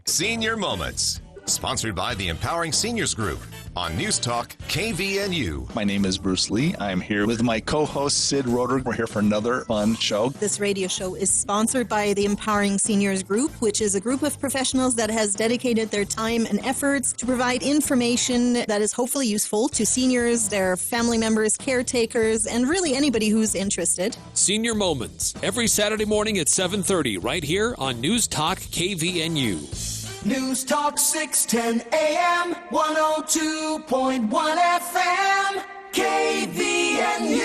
Senior Moments, sponsored by the Empowering Seniors Group on News Talk KVNU. My name is Bruce Lee. I'm here with my co-host Sid Roeder. We're here for another fun show. This radio show is sponsored by the Empowering Seniors Group, which is a group of professionals that has dedicated their time and efforts to provide information that is hopefully useful to seniors, their family members, caretakers, and really anybody who's interested. Senior Moments, every Saturday morning at 7:30, right here on News Talk KVNU. News Talk 610 AM, 102.1 FM, KVNU.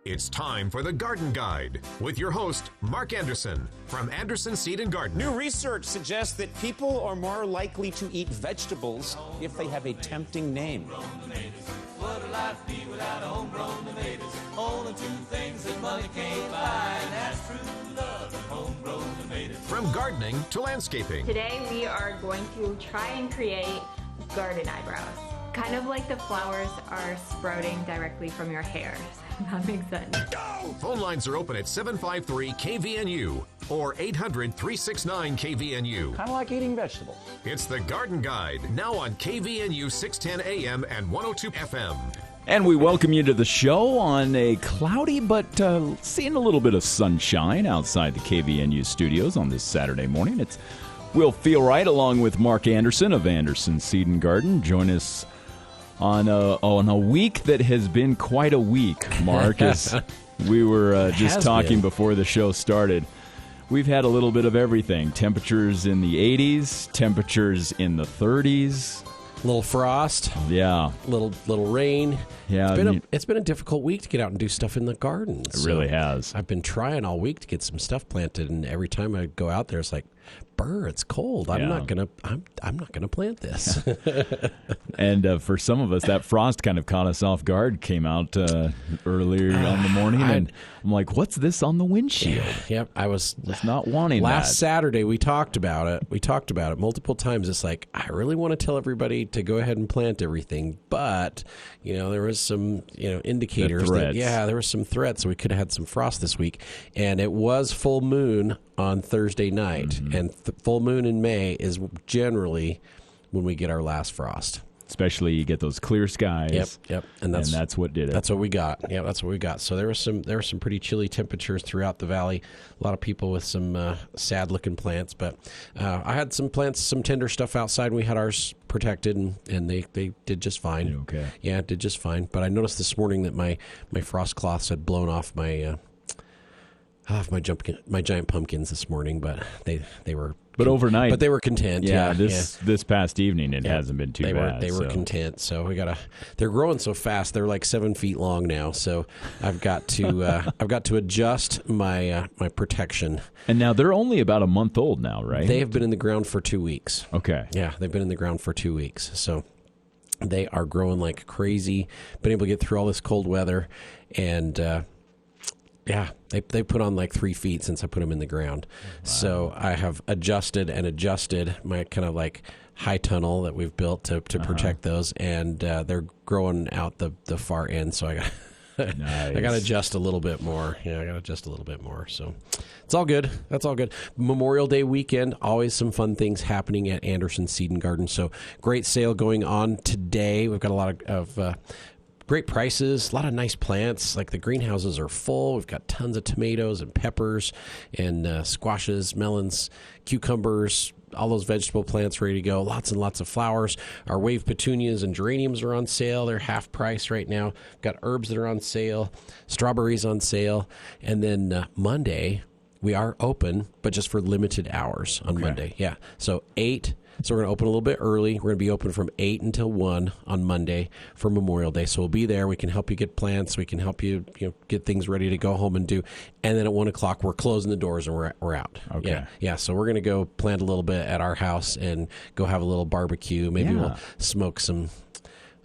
It's time for the Garden Guide with your host, Mark Anderson from Anderson Seed and Garden. New research suggests that people are more likely to eat vegetables if they have a tempting name. What'd life be without homegrown tomatoes? Only two things that money can't buy, and that's true love and homegrown tomatoes. From gardening to landscaping. Today we are going to try and create garden eyebrows. Kind of like the flowers are sprouting directly from your hair. That makes sense. Go! Phone lines are open at 753-KVNU or 800-369-KVNU. Kind of like eating vegetables. It's the Garden Guide, now on KVNU 610 AM and 102 FM. And we welcome you to the show on a cloudy but seeing a little bit of sunshine outside the KVNU studios on this Saturday morning. It's We'll Feel Right along with Mark Anderson of Anderson Seed and Garden. Join us on a week that has been quite a week, Mark, as we were just talking before the show started. We've had a little bit of everything. Temperatures in the 80s, temperatures in the 30s. Little frost. Yeah. Little rain. Yeah. It's been a difficult week to get out and do stuff in the garden. It really has. I've been trying all week to get some stuff planted, and every time I go out there, it's like, brr, it's cold. I'm not gonna plant this. And for some of us, that frost kind of caught us off guard. Came out earlier on the morning, and I'm like, "What's this on the windshield?" Yep, I was not wanting last that. Saturday, we talked about it. We talked about it multiple times. It's like, I really want to tell everybody to go ahead and plant everything, but there was some indicators that there was some threats. We could have had some frost this week, and it was full moon on Thursday night, and full moon in May is generally when we get our last frost. Especially you get those clear skies. Yep. And that's what did it. That's what we got. Yeah, that's what we got. So there were some pretty chilly temperatures throughout the valley. A lot of people with some sad looking plants, but I had some plants, some tender stuff outside. And we had ours protected, and they did just fine. Okay. Yeah, it did just fine. But I noticed this morning that my frost cloths had blown off my giant pumpkins this morning, but they were. But overnight. But they were content. Yeah, this past evening it hasn't been too bad. They were content. So they're growing so fast. They're like 7 feet long now. So I've got to adjust my protection. And now they're only about a month old now, right? They have been in the ground for 2 weeks. Okay. Yeah, they've been in the ground for 2 weeks. So they are growing like crazy. Been able to get through all this cold weather, and yeah, they put on like 3 feet since I put them in the ground. Wow. So I have adjusted my kind of like high tunnel that we've built to protect those, and they're growing out the far end. So I got I got to adjust a little bit more. Yeah, I got to adjust a little bit more. So it's all good. That's all good. Memorial Day weekend, always some fun things happening at Anderson Seed and Garden. So great sale going on today. We've got a lot of great prices, a lot of nice plants. Like the greenhouses are full. We've got tons of tomatoes and peppers and squashes, melons, cucumbers, all those vegetable plants ready to go. Lots and lots of flowers. Our wave petunias and geraniums are on sale. They're half price right now. We've got herbs that are on sale, strawberries on sale. And then Monday, we are open, but just for limited hours on Monday. Yeah. So So we're going to open a little bit early. We're going to be open from 8 until 1 on Monday for Memorial Day. So we'll be there. We can help you get plants. We can help you, get things ready to go home and do. And then at 1 o'clock, we're closing the doors and we're out. Okay. Yeah. So we're going to go plant a little bit at our house and go have a little barbecue. Maybe we'll smoke some,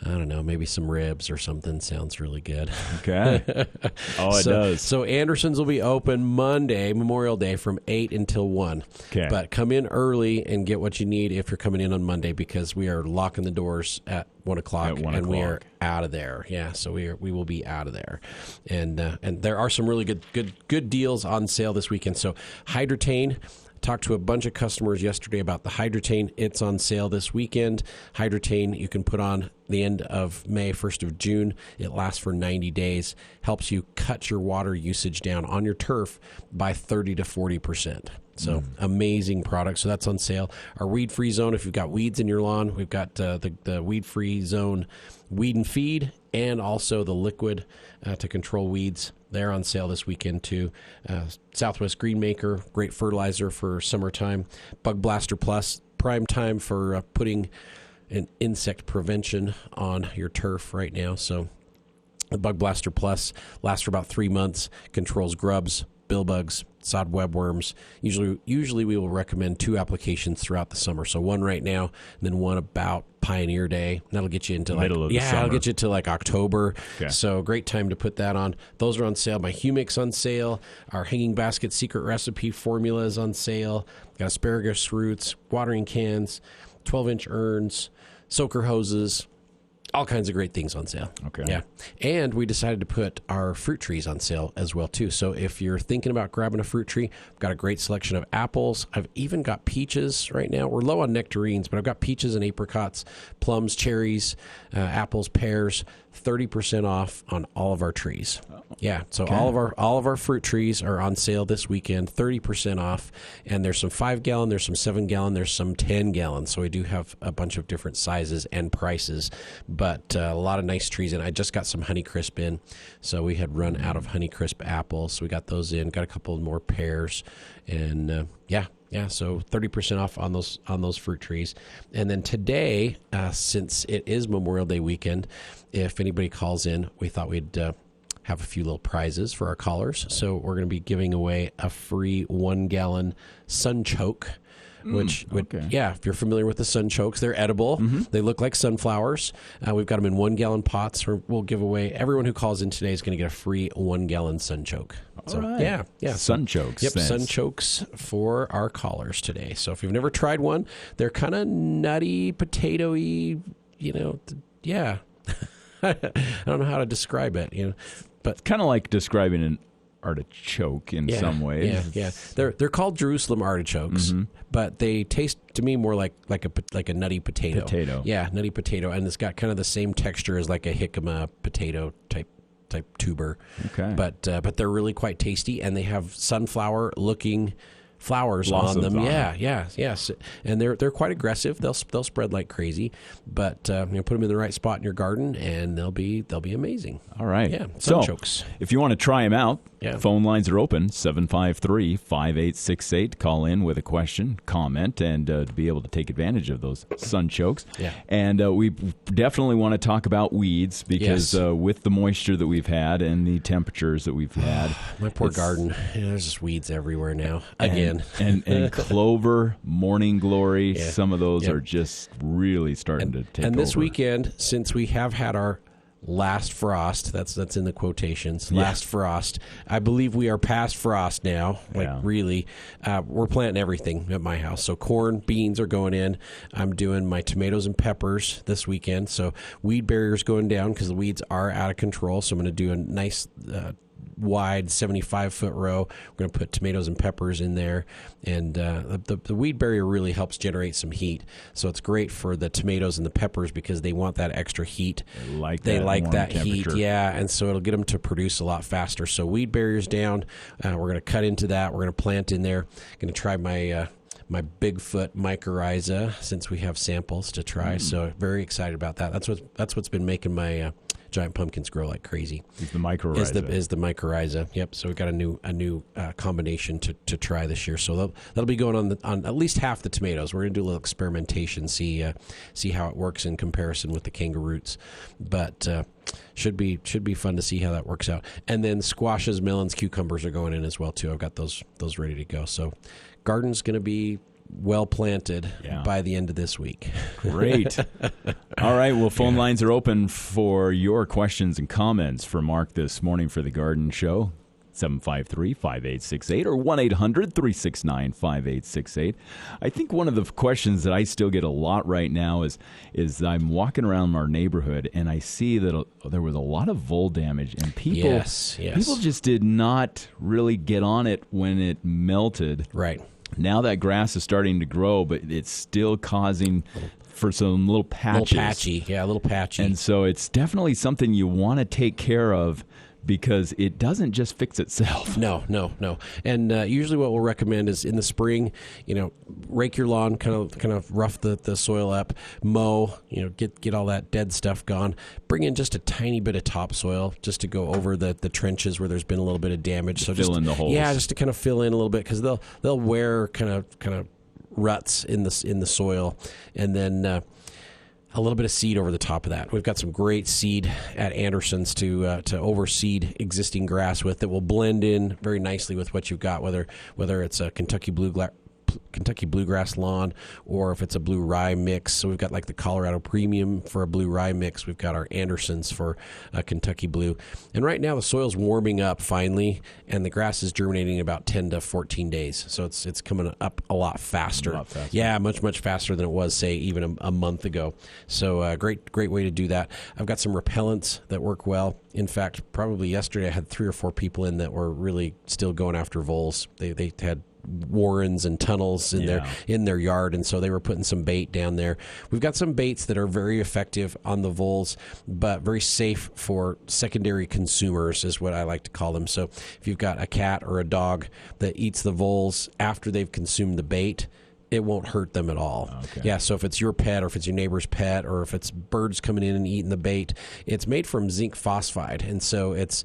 I don't know, maybe some ribs or something. Sounds really good. Okay. It does. So Anderson's will be open Monday, Memorial Day, from 8 until 1. Okay. But come in early and get what you need if you're coming in on Monday, because we are locking the doors at 1 o'clock. And we are out of there. Yeah, so we will be out of there. And there are some really good deals on sale this weekend. So Hydrotain, Talked to a bunch of customers yesterday about the Hydrotane. It's on sale this weekend. Hydrotane you can put on the end of May, 1st of June. It lasts for 90 days. Helps you cut your water usage down on your turf by 30 to 40%. So amazing product. So that's on sale. Our weed-free zone, if you've got weeds in your lawn, we've got the weed-free zone weed and feed, and also the liquid to control weeds. They're on sale this weekend too. Southwest Greenmaker, great fertilizer for summertime. Bug Blaster Plus, prime time for putting an insect prevention on your turf right now. So the Bug Blaster Plus lasts for about 3 months, controls grubs, billbugs, sod webworms. Usually we will recommend 2 applications throughout the summer. So one right now, and then one about Pioneer Day. That'll get you into middle of the summer. That'll get you to like October. Okay. So great time to put that on. Those are on sale. My Humix on sale. Our Hanging Basket Secret Recipe formula is on sale. Got asparagus roots, watering cans, 12-inch urns, soaker hoses. All kinds of great things on sale. Okay. Yeah. And we decided to put our fruit trees on sale as well, too. So if you're thinking about grabbing a fruit tree, I've got a great selection of apples. I've even got peaches right now. We're low on nectarines, but I've got peaches and apricots, plums, cherries, apples, pears, 30% off on all of our trees. Yeah. So all of our fruit trees are on sale this weekend, 30% off. And there's some 5-gallon, there's some 7-gallon, there's some 10-gallon. So we do have a bunch of different sizes and prices. But a lot of nice trees, and I just got some Honeycrisp in. So we had run out of Honeycrisp apples. So we got those in, got a couple more pears, and yeah, so 30% off on those fruit trees. And then today, since it is Memorial Day weekend, if anybody calls in, we thought we'd have a few little prizes for our callers. So we're going to be giving away a free 1-gallon sunchoke. Which if you're familiar with the sunchokes, they're edible. They look like sunflowers. We've got them in 1-gallon pots. We'll give away, everyone who calls in today is going to get a free 1-gallon sunchoke. So, all right. Yeah. Sunchokes. Yep, sunchokes for our callers today. So if you've never tried one, they're kind of nutty, potatoey, yeah. I don't know how to describe it, but kind of like describing an artichoke in some ways. Yeah. They're called Jerusalem artichokes, but they taste to me more like a nutty potato. Yeah, nutty potato, and it's got kind of the same texture as like a jicama potato type tuber. Okay. But they're really quite tasty, and they have sunflower looking flowers Blossoms on them. on Yes. And they're quite aggressive. They'll spread like crazy, but put them in the right spot in your garden, and they'll be amazing. All right. Yeah. So Sunchokes. if you want to try them out, Yeah. phone lines are open, 753-5868. Call in with a question, comment, and to be able to take advantage of those sunchokes. Yeah. And we definitely want to talk about weeds because with the moisture that we've had and the temperatures that we've had. My poor garden. There's just weeds everywhere now. Again. And clover, morning glory, some of those are just really starting to take over. And this weekend, since we have had our last frost, that's in the quotations, last frost, I believe we are past frost now. Really, we're planting everything at my house. So corn, beans are going in. I'm doing my tomatoes and peppers this weekend. So weed barriers going down because the weeds are out of control. So I'm going to do a nice wide 75-foot row. We're going to put tomatoes and peppers in there, and the weed barrier really helps generate some heat. So it's great for the tomatoes and the peppers because they want that extra heat. They like that heat, and so it'll get them to produce a lot faster. So weed barriers down. We're going to cut into that. We're going to plant in there. Going to try my Bigfoot mycorrhiza since we have samples to try. So very excited about that. That's what's been making my giant pumpkins grow like crazy. Is the mycorrhiza. Is the mycorrhiza. Yep. So we've got a new combination to try this year. So that'll be going on at least half the tomatoes. We're going to do a little experimentation, see how it works in comparison with the kangaroos. But should be fun to see how that works out. And then squashes, melons, cucumbers are going in as well too. I've got those ready to go. So garden's going to be well planted by the end of this week. Great. All right. Well, phone lines are open for your questions and comments for Mark this morning for the Garden Show. 753-5868 or 1-800-369-5868. I think one of the questions that I still get a lot right now is I'm walking around our neighborhood and I see that there was a lot of vole damage and people just did not really get on it when it melted. Right. Now that grass is starting to grow, but it's still causing for some little patches. A little patchy. And so it's definitely something you want to take care of, because it doesn't just fix itself. No. And usually what we'll recommend is in the spring, rake your lawn, kind of rough the soil up, mow, get all that dead stuff gone. Bring in just a tiny bit of topsoil just to go over the trenches where there's been a little bit of damage. So fill in the holes. Yeah, just to kind of fill in a little bit, because they'll wear kind of ruts in the soil, and then a little bit of seed over the top of that. We've got some great seed at Anderson's to overseed existing grass with that will blend in very nicely with what you've got, whether it's a Kentucky bluegrass lawn or if it's a blue rye mix. So we've got like the Colorado Premium for a blue rye mix. We've got our Anderson's for a Kentucky blue. And right now the soil's warming up finally, and the grass is germinating in about 10 to 14 days. So it's coming up a lot faster. Yeah, much faster than it was, say, even a month ago. So great way to do that. I've got some repellents that work well. In fact, probably yesterday I had 3 or 4 people in that were really still going after voles. They had warrens and tunnels in their yard, and so they were putting some bait down there. We've got some baits that are very effective on the voles, but very safe for secondary consumers is what I like to call them. So if you've got a cat or a dog that eats the voles after they've consumed the bait, it won't hurt them at all. Okay. Yeah, so if it's your pet or if it's your neighbor's pet or if it's birds coming in and eating the bait, it's made from zinc phosphide, and so it's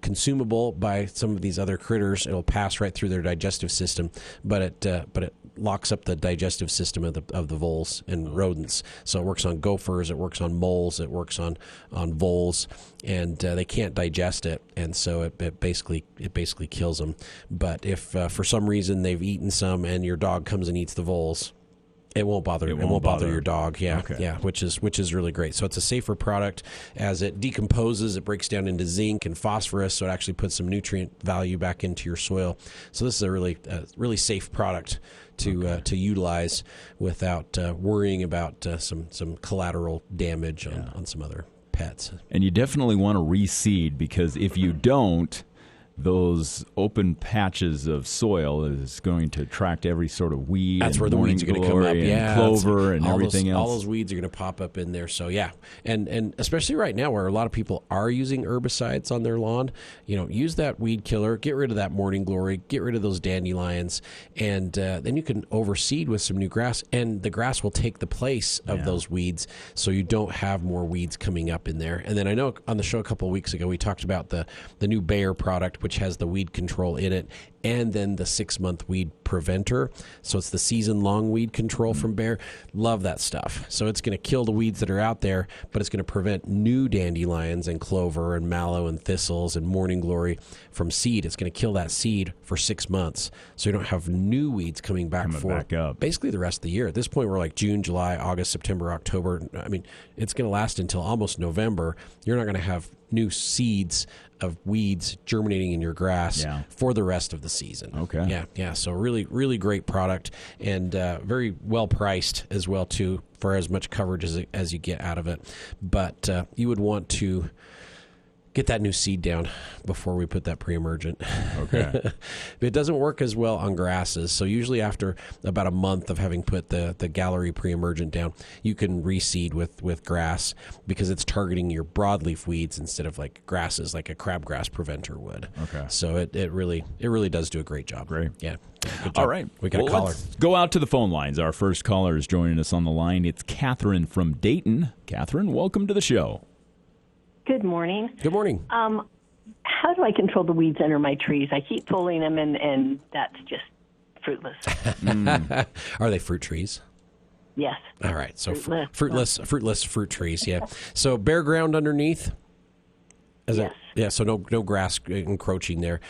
consumable by some of these other critters. It'll pass right through their digestive system, but it locks up the digestive system of the voles and rodents. So it works on gophers, it works on moles, it works on voles, and they can't digest it, and so it basically kills them. But if for some reason they've eaten some and your dog comes and eats the voles, it won't bother your dog. Yeah, okay. Yeah, which is really great. So it's a safer product. As it decomposes, it breaks down into zinc and phosphorus, so it actually puts some nutrient value back into your soil. So this is a really safe product to utilize without worrying about some collateral damage on some other pets. And you definitely want to reseed, because if you don't, those open patches of soil is going to attract every sort of weed. That's where the weeds are going to come up. Yeah, clover and everything else. All those weeds are going to pop up in there. So yeah, and especially right now where a lot of people are using herbicides on their lawn, use that weed killer. Get rid of that morning glory. Get rid of those dandelions, and then you can overseed with some new grass, and the grass will take the place of those weeds, so you don't have more weeds coming up in there. And then I know on the show a couple of weeks ago we talked about the new Bayer product, which has the weed control in it, and then the 6-month weed preventer. So it's the season-long weed control from Bayer. Love that stuff. So it's going to kill the weeds that are out there, but it's going to prevent new dandelions and clover and mallow and thistles and morning glory from seed. It's going to kill that seed for 6 months, so you don't have new weeds coming back up basically the rest of the year. At this point, we're like June, July, August, September, October. I mean, it's going to last until almost November. You're not going to have new seeds of weeds germinating in your grass for the rest of the season. Okay. Yeah. So really, really great product, and very well priced as well too, for as much coverage as you get out of it. But you would want to get that new seed down before we put that pre-emergent. Okay. It doesn't work as well on grasses. So usually after about a month of having put the gallery pre-emergent down, you can reseed with grass, because it's targeting your broadleaf weeds instead of like grasses like a crabgrass preventer would. Okay. So it really does do a great job. Great. Yeah. Good job. All right. We got a caller. Let's go out to the phone lines. Our first caller is joining us on the line. It's Catherine from Dayton. Catherine, welcome to the show. Good morning. Good morning. How do I control the weeds under my trees? I keep pulling them, and that's just fruitless. Are they fruit trees? Yes. All right. So fruitless fruit trees. Yeah. So bare ground underneath. Yes. Yeah, so no grass encroaching there.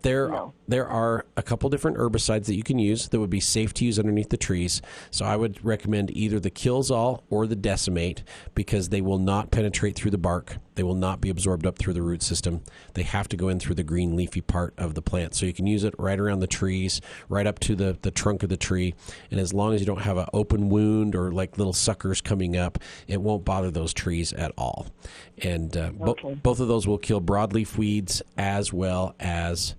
There are a couple different herbicides that you can use that would be safe to use underneath the trees. So I would recommend either the Killzall or the Decimate, because they will not penetrate through the bark. They will not be absorbed up through the root system. They have to go in through the green leafy part of the plant. So you can use it right around the trees, right up to the trunk of the tree. And as long as you don't have an open wound or like little suckers coming up, it won't bother those trees at all. And both of those will kill broadleaf weeds as well as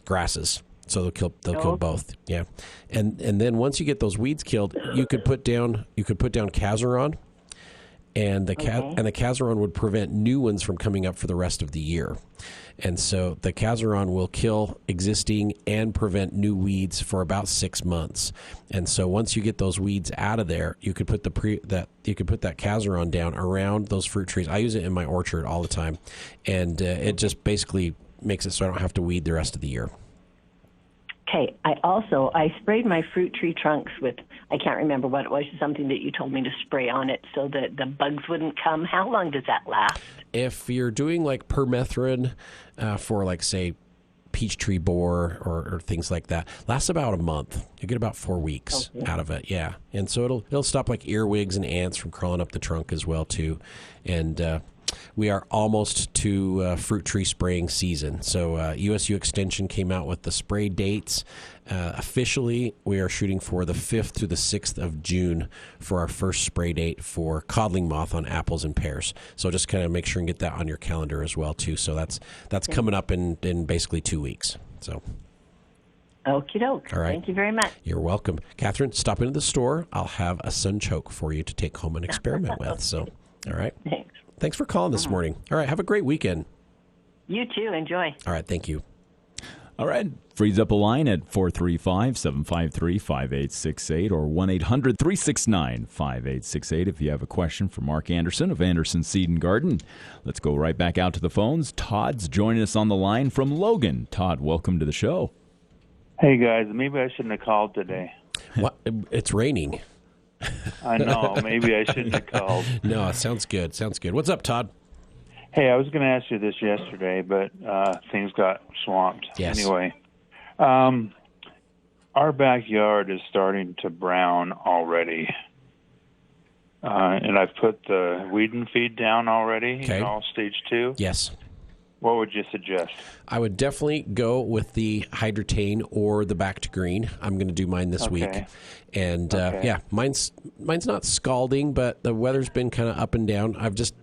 grasses. So they'll kill both. Yeah. And then once you get those weeds killed, you could put down Cazaron, and the Cazaron would prevent new ones from coming up for the rest of the year. And so the Cazaron will kill existing and prevent new weeds for about 6 months. And so once you get those weeds out of there, you could put that Cazaron down around those fruit trees. I use it in my orchard all the time, and it just basically makes it so I don't have to weed the rest of the year. Okay. I sprayed my fruit tree trunks with, I can't remember what it was, something that you told me to spray on it so that the bugs wouldn't come. How long does that last? If you're doing like permethrin for like, say, peach tree borer or things like that, lasts about a month. You get about 4 weeks out of it. Yeah. And so it'll stop like earwigs and ants from crawling up the trunk as well too. And we are almost to fruit tree spraying season. So USU Extension came out with the spray dates. Officially, we are shooting for the 5th through the 6th of June for our first spray date for codling moth on apples and pears. So just kind of make sure and get that on your calendar as well too. So that's coming up in basically 2 weeks. So. Okie doke. All right. Thank you very much. You're welcome. Catherine, stop into the store. I'll have a sun choke for you to take home and experiment with. So, all right. Thanks for calling this morning. All right. Have a great weekend. You too. Enjoy. All right. Thank you. All right. Freeze up a line at 435-753-5868 or 1-800-369-5868 if you have a question for Mark Anderson of Anderson Seed and Garden. Let's go right back out to the phones. Todd's joining us on the line from Logan. Todd, welcome to the show. Hey, guys. Maybe I shouldn't have called today. What? It's raining. I know. Maybe I shouldn't have called. No, it sounds good. Sounds good. What's up, Todd? Hey, I was going to ask you this yesterday, but things got swamped. Yes. Anyway, our backyard is starting to brown already. And I've put the weed and feed down already, stage 2. Yes. What would you suggest? I would definitely go with the Hydrotane or the Back to Green. I'm going to do mine this week. And mine's not scalding, but the weather's been kind of up and down. I've just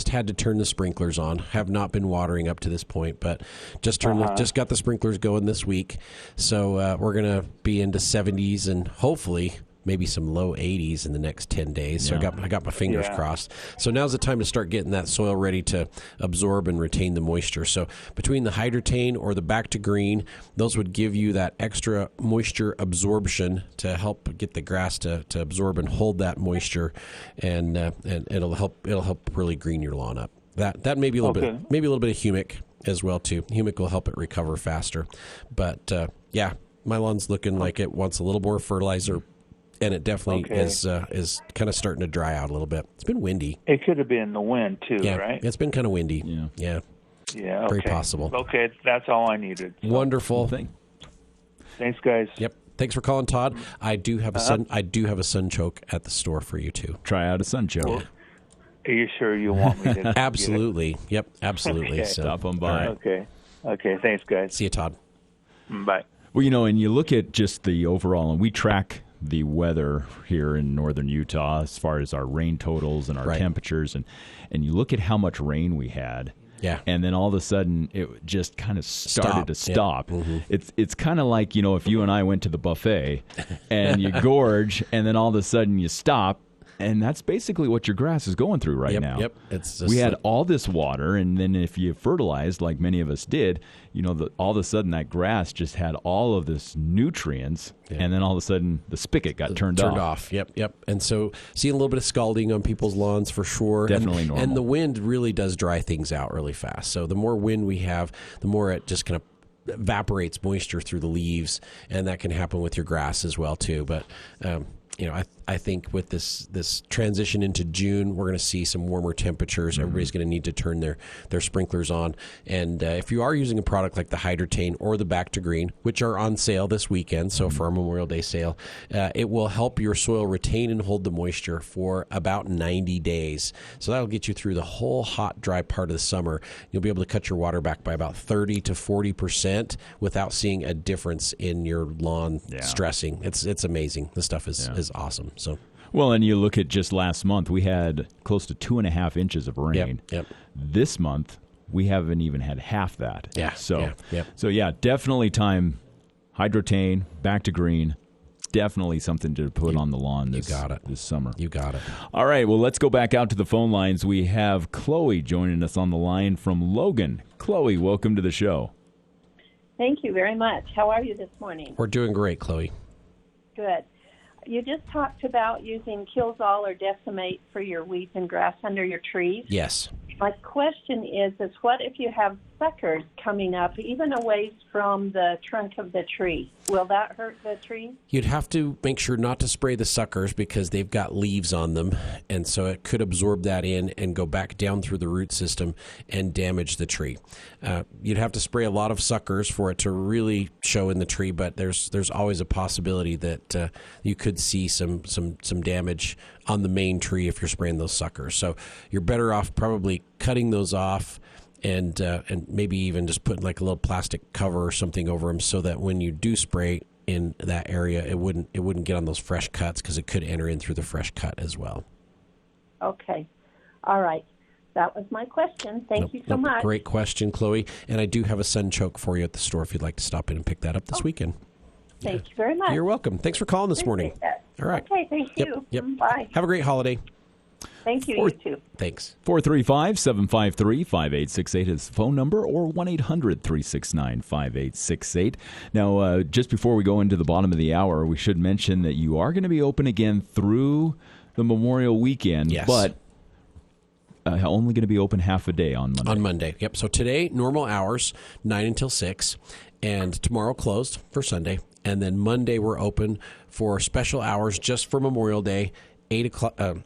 had to turn the sprinklers on. Have not been watering up to this point, but just got the sprinklers going this week. So we're going to be into 70s and hopefully maybe some low 80s in the next 10 days. So I got my fingers crossed. So now's the time to start getting that soil ready to absorb and retain the moisture. So between the Hydrotane or the Back to Green, those would give you that extra moisture absorption to help get the grass to absorb and hold that moisture, and it'll help really green your lawn up. That may be a little bit of humic as well too. Humic will help it recover faster. But my lawn's looking like it wants a little more fertilizer. And it definitely is kind of starting to dry out a little bit. It's been windy. It could have been the wind, too, right? It's been kind of windy. Yeah. Yeah, very possible. Okay, that's all I needed. So. Wonderful. Thanks, guys. Yep. Thanks for calling, Todd. I do have a sun choke at the store for you, too. Try out a sun choke. Well, are you sure you want me to? Absolutely. Yep, absolutely. Okay. So, stop on by. Okay, thanks, guys. See you, Todd. Bye. Well, and you look at just the overall, and we track the weather here in northern Utah as far as our rain totals and our temperatures, and you look at how much rain we had. Yeah. And then all of a sudden it just kind of started to stop. Yep. Mm-hmm. It's kind of like, if you and I went to the buffet and you gorge and then all of a sudden you stop. And that's basically what your grass is going through right now. Yep. We had all this water, and then if you fertilized, like many of us did, all of a sudden that grass just had all of this nutrients, and then all of a sudden the spigot got turned off. Yep. And so seeing a little bit of scalding on people's lawns for sure. Definitely normal. And the wind really does dry things out really fast. So the more wind we have, the more it just kind of evaporates moisture through the leaves, and that can happen with your grass as well too. But I think with this transition into June, we're going to see some warmer temperatures. Mm-hmm. Everybody's going to need to turn their sprinklers on. And if you are using a product like the Hydrotane or the Back to Green, which are on sale this weekend, so for our Memorial Day sale, it will help your soil retain and hold the moisture for about 90 days. So that'll get you through the whole hot, dry part of the summer. You'll be able to cut your water back by about 30 to 40% without seeing a difference in your lawn stressing. It's amazing. This stuff is awesome. So, well, and you look at just last month, we had close to 2.5 inches of rain. Yep. This month, we haven't even had half that. Yeah. So definitely time Hydrotain, back to green. Definitely something to put on the lawn this summer. You got it. All right, well, let's go back out to the phone lines. We have Chloe joining us on the line from Logan. Chloe, welcome to the show. Thank you very much. How are you this morning? We're doing great, Chloe. Good. You just talked about using Kills-All or Decimate for your weeds and grass under your trees. Yes. My question is what if you have suckers coming up even a ways from the trunk of the tree? Will that hurt the tree? You'd have to make sure not to spray the suckers because they've got leaves on them, and so it could absorb that in and go back down through the root system and damage the tree. You'd have to spray a lot of suckers for it to really show in the tree, but there's always a possibility that you could see some damage on the main tree if you're spraying those suckers. So you're better off probably cutting those off and maybe even just putting like a little plastic cover or something over them so that when you do spray in that area, it wouldn't get on those fresh cuts because it could enter in through the fresh cut as well. Okay. All right. That was my question. Thank you so much. Great question, Chloe. And I do have a sun choke for you at the store if you'd like to stop in and pick that up this weekend. Thank you very much. You're welcome. Thanks for calling this morning. All right. Okay, thank you. Yep. Bye. Have a great holiday. Thank you, you too. Thanks. 435-753-5868 is the phone number, or 1-800-369-5868. Now, just before we go into the bottom of the hour, we should mention that you are going to be open again through the Memorial Weekend, but only going to be open half a day on Monday. On Monday, yep. So today, normal hours, 9 until 6, and tomorrow closed for Sunday. And then Monday, we're open for special hours just for Memorial Day, 8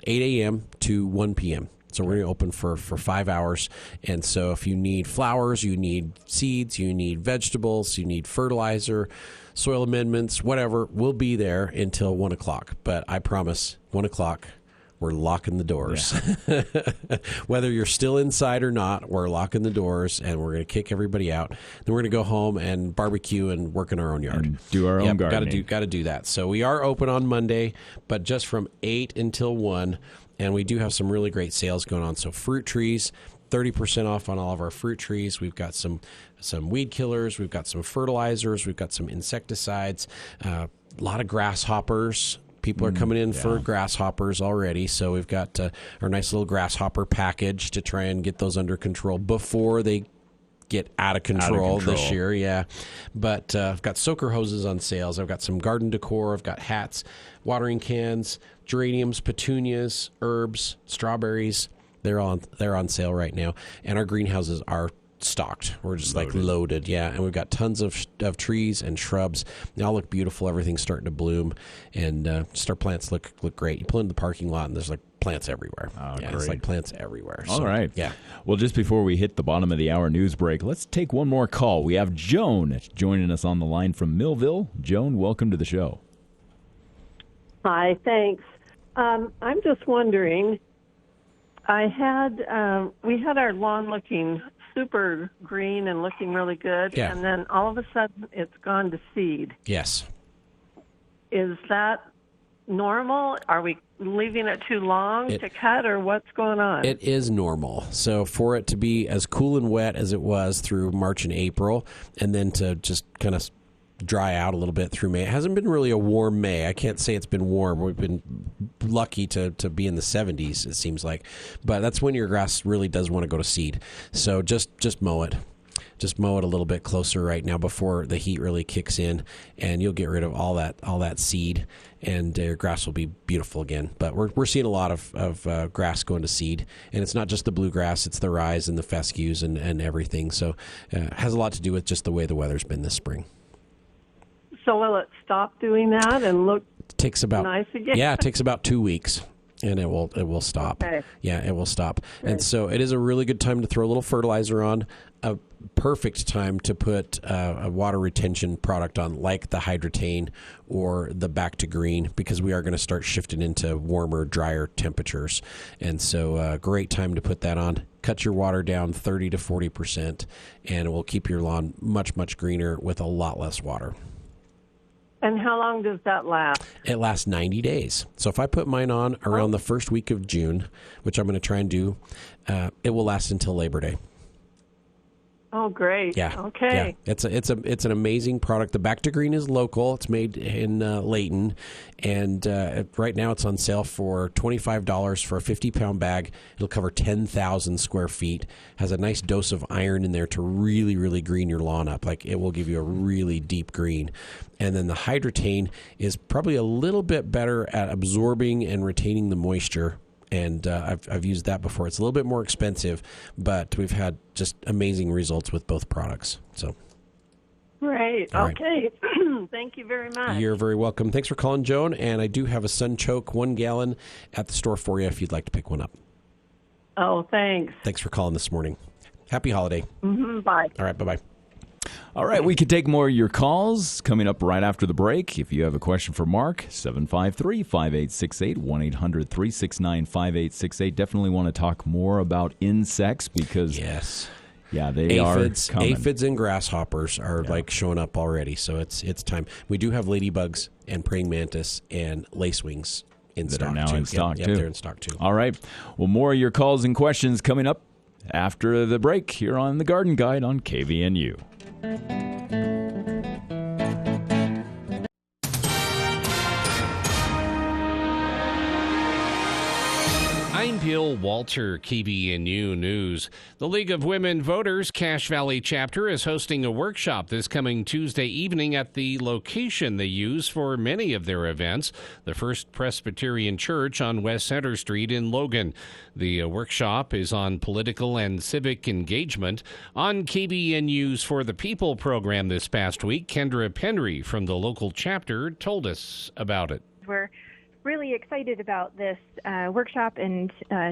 a.m. to 1 p.m. So we're going to open for 5 hours. And so if you need flowers, you need seeds, you need vegetables, you need fertilizer, soil amendments, whatever, we'll be there until 1 o'clock. But I promise, 1 o'clock, we're locking the doors. Yeah. Whether you're still inside or not, we're locking the doors, and we're going to kick everybody out. Then we're going to go home and barbecue and work in our own yard. And do our own gardening. Got to do that. So we are open on Monday, but just from 8 until 1, and we do have some really great sales going on. So fruit trees, 30% off on all of our fruit trees. We've got some weed killers. We've got some fertilizers. We've got some insecticides, a lot of grasshoppers. People are coming in for grasshoppers already, so we've got our nice little grasshopper package to try and get those under control before they get out of control this year. Yeah, but I've got soaker hoses on sales. I've got some garden decor. I've got hats, watering cans, geraniums, petunias, herbs, strawberries. They're on sale right now, and our greenhouses are stocked. We're just loaded. Yeah, and we've got tons of trees and shrubs. They all look beautiful. Everything's starting to bloom, and just our plants look great. You pull into the parking lot, and there's like plants everywhere. Oh, yeah, great. it's like plants everywhere. All right. Yeah. Well, just before we hit the bottom of the hour news break, let's take one more call. We have Joan joining us on the line from Millville. Joan, welcome to the show. Hi, thanks. I'm just wondering, we had our lawn looking super green and looking really good, and then all of a sudden it's gone to seed. Yes. Is that normal? Are we leaving it too long to cut, or what's going on? It is normal. So for it to be as cool and wet as it was through March and April, and then to just kind of dry out a little bit through May. It hasn't been really a warm May. I can't say it's been warm. We've been lucky to be in the 70s, it seems like. But that's when your grass really does want to go to seed. So just mow it. Just mow it a little bit closer right now before the heat really kicks in, and you'll get rid of all that seed, and your grass will be beautiful again. But we're seeing a lot of grass going to seed, and it's not just the bluegrass, it's the rye and the fescues and everything. So it has a lot to do with just the way the weather's been this spring. So will it stop doing that and look nice again? Yeah, it takes about 2 weeks, and it will stop. Okay. Yeah, it will stop. Good. And so it is a really good time to throw a little fertilizer on, a perfect time to put a water retention product on, like the Hydrotain or the Back to Green, because we are going to start shifting into warmer, drier temperatures. And so great time to put that on. Cut your water down 30 to 40%, and it will keep your lawn much, much greener with a lot less water. And how long does that last? It lasts 90 days. So if I put mine on around the first week of June, which I'm going to try and do, it will last until Labor Day. Oh, great. Yeah. Okay. Yeah. It's an amazing product. The Back to Green is local. It's made in Layton, and right now it's on sale for $25 for a 50-pound bag. It'll cover 10,000 square feet. Has a nice dose of iron in there to really, really green your lawn up. Like, it will give you a really deep green. And then the Hydrotain is probably a little bit better at absorbing and retaining the moisture. And I've used that before. It's a little bit more expensive, but we've had just amazing results with both products. So, Great. All right. Okay. Thank you very much. You're very welcome. Thanks for calling, Joan. And I do have a Sun Choke 1 gallon at the store for you if you'd like to pick one up. Oh, thanks. Thanks for calling this morning. Happy holiday. Bye. All right. Bye-bye. All right, we can take more of your calls coming up right after the break. If you have a question for Mark, 753-5868, 1-800-369-5868. Definitely want to talk more about insects because, yeah, they are coming. Aphids and grasshoppers are like showing up already, so it's time. We do have ladybugs and praying mantis and lacewings in stock. They're now in stock, too. too. They're in stock, too. All right. Well, more of your calls and questions coming up after the break here on The Garden Guide on KVNU. I'm Bill Walter, KVNU News. The League of Women Voters Cache Valley chapter is hosting a workshop this coming Tuesday evening at the location they use for many of their events, the First Presbyterian Church on West Center Street in Logan. The workshop is on political and civic engagement. On KVNU's For the People program this past week, Kendra Penry from the local chapter told us about it. We're really excited about this workshop and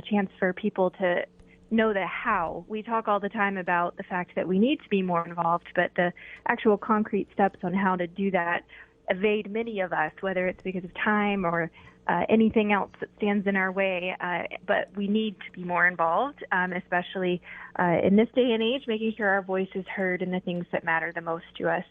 chance for people to know the how. We talk all the time about the fact that we need to be more involved, but the actual concrete steps on how to do that evade many of us, whether it's because of time or anything else that stands in our way. But we need to be more involved, especially in this day and age, making sure our voice is heard in the things that matter the most to us.